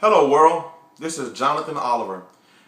Hello world, this is Jonathan Oliver,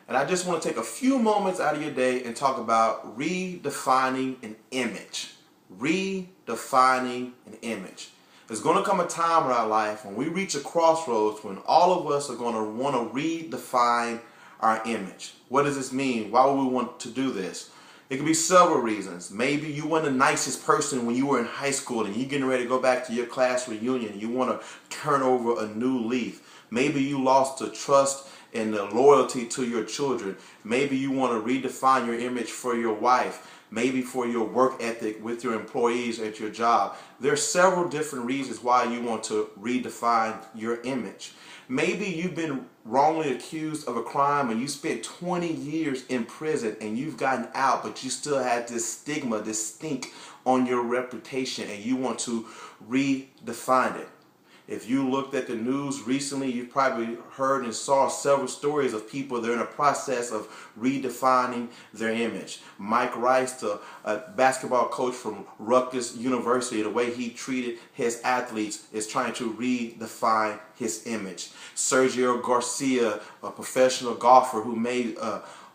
and I just want to take a few moments out of your day and talk about redefining an image. Redefining an image. There's going to come a time in our life when we reach a crossroads when all of us are going to want to redefine our image. What does this mean? Why would we want to do this? It could be several reasons. Maybe you weren't the nicest person when you were in high school and you're getting ready to go back to your class reunion and you want to turn over a new leaf. Maybe you lost the trust and the loyalty to your children. Maybe you want to redefine your image for your wife. Maybe for your work ethic with your employees at your job. There are several different reasons why you want to redefine your image. Maybe you've been wrongly accused of a crime and you spent 20 years in prison and you've gotten out, but you still had this stigma, this stink on your reputation, and you want to redefine it. If you looked at the news recently, you probably heard and saw several stories of people that are in a process of redefining their image. Mike Rice, the basketball coach from Rutgers University, the way he treated his athletes is trying to redefine his image. Sergio Garcia, a professional golfer who made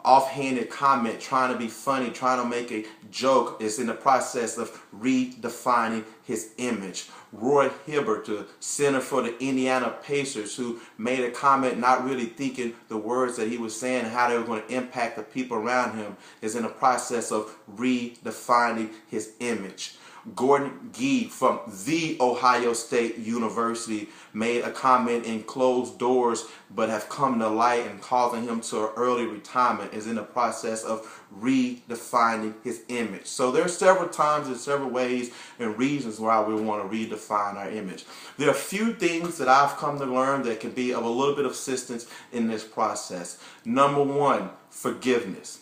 offhanded comment, trying to be funny, trying to make a joke, is in the process of redefining his image. Roy Hibbert, the center for the Indiana Pacers, who made a comment not really thinking the words that he was saying and how they were going to impact the people around him, is in the process of redefining his image. Gordon Gee from The Ohio State University made a comment in closed doors but have come to light and causing him to an early retirement, is in the process of redefining his image. So there are several times and several ways and reasons why we want to redefine our image. There are a few things that I've come to learn that can be of a little bit of assistance in this process. Number one, forgiveness.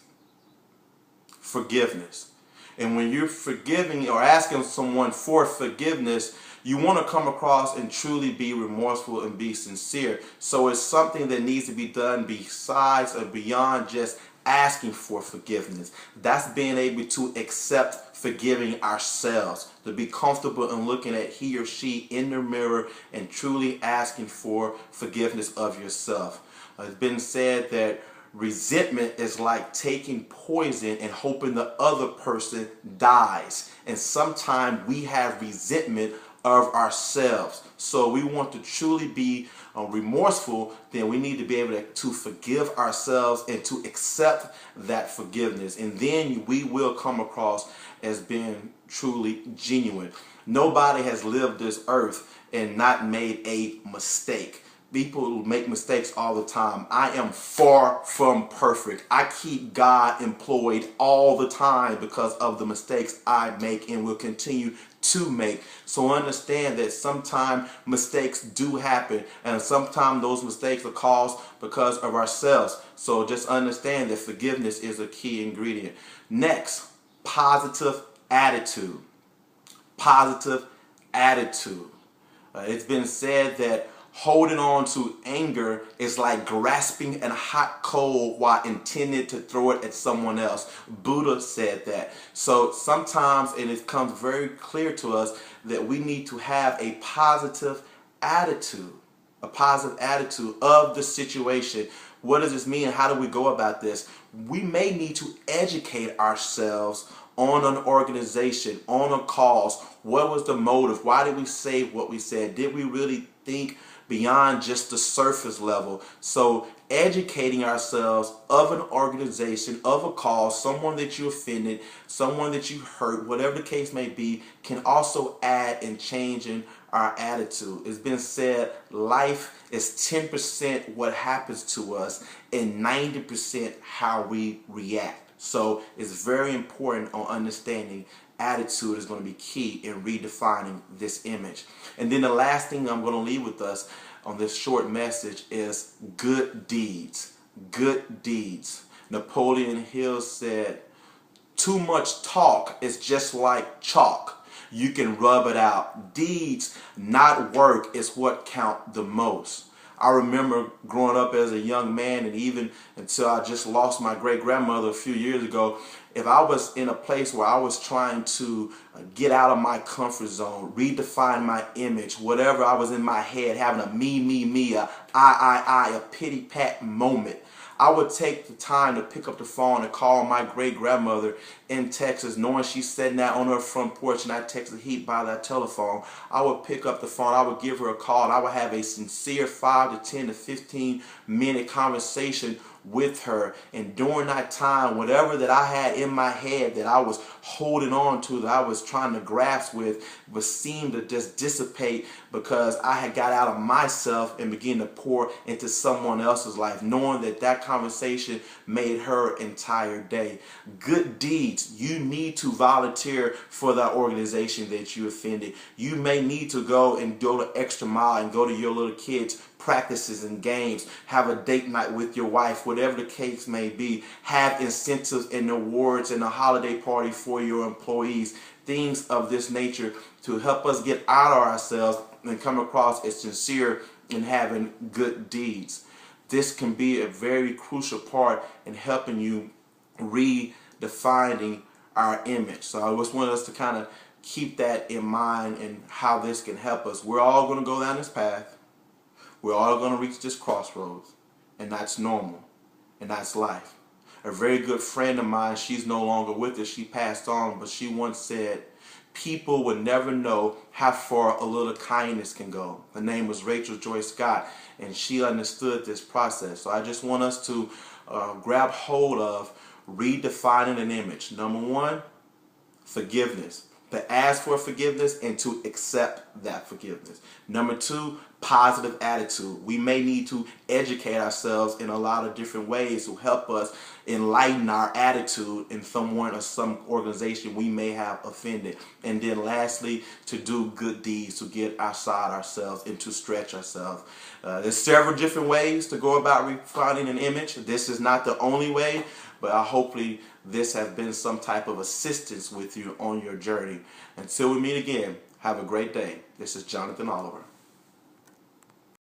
Forgiveness. And when you're forgiving or asking someone for forgiveness, you want to come across and truly be remorseful and be sincere. So it's something that needs to be done besides or beyond just asking for forgiveness. That's being able to accept forgiving ourselves, to be comfortable in looking at he or she in the mirror and truly asking for forgiveness of yourself. It's been said that resentment is like taking poison and hoping the other person dies. And sometimes we have resentment of ourselves. So we want to truly be remorseful, then we need to be able to forgive ourselves and to accept that forgiveness. And then we will come across as being truly genuine. Nobody has lived this earth and not made a mistake. People make mistakes all the time. I am far from perfect. I keep God employed all the time because of the mistakes I make and will continue to make. So understand that sometimes mistakes do happen, and sometimes those mistakes are caused because of ourselves. So just understand that forgiveness is a key ingredient. Next, positive attitude. Positive attitude. It's been said that holding on to anger is like grasping a hot coal while intending to throw it at someone else. Buddha said that. So sometimes, and it comes very clear to us, that we need to have a positive attitude. A positive attitude of the situation. What does this mean? How do we go about this? We may need to educate ourselves on an organization, on a cause. What was the motive? Why did we say what we said? Did we really think beyond just the surface level? So educating ourselves of an organization, of a cause, someone that you offended, someone that you hurt, whatever the case may be, can also add in changing our attitude. It's been said life is 10% what happens to us and 90% how we react. So it's very important on understanding attitude is going to be key in redefining this image. And then the last thing I'm going to leave with us on this short message is good deeds. Good deeds. Napoleon Hill said, too much talk is just like chalk. You can rub it out. Deeds, not work, is what count the most. I remember growing up as a young man, and even until I just lost my great-grandmother a few years ago, if I was in a place where I was trying to get out of my comfort zone, redefine my image, whatever I was in my head, having a me, a a pity pat moment, I would take the time to pick up the phone and call my great-grandmother in Texas, knowing she's sitting out on her front porch and I text the heat by that telephone. I would pick up the phone, I would give her a call, and I would have a sincere 5 to 10 to 15 minute conversation with her. And during that time, whatever that I had in my head that I was holding on to, that I was trying to grasp with, would seem to just dissipate because I had got out of myself and began to pour into someone else's life, knowing that that conversation made her entire day. Good deeds. You need to volunteer for that organization that you offended. You may need to go and go the extra mile and go to your little kids' practices and games, have a date night with your wife, whatever the case may be, have incentives and awards and a holiday party for your employees, things of this nature to help us get out of ourselves and come across as sincere in having good deeds. This can be a very crucial part in helping you redefining our image. So I just want us to kind of keep that in mind and how this can help us. We're all going to go down this path. We're all going to reach this crossroads, and that's normal, and that's life. A very good friend of mine, she's no longer with us, she passed on, but she once said, people would never know how far a little kindness can go. Her name was Rachel Joy Scott, and she understood this process. So I just want us to grab hold of redefining an image. Number one, forgiveness. To ask for forgiveness and to accept that forgiveness. Number two, positive attitude. We may need to educate ourselves in a lot of different ways to help us enlighten our attitude in someone or some organization we may have offended. And then lastly, to do good deeds, to get outside ourselves and to stretch ourselves. There's several different ways to go about refining an image. This is not the only way, but hopefully this has been some type of assistance with you on your journey. Until we meet again, have a great day. This is Jonathan Oliver.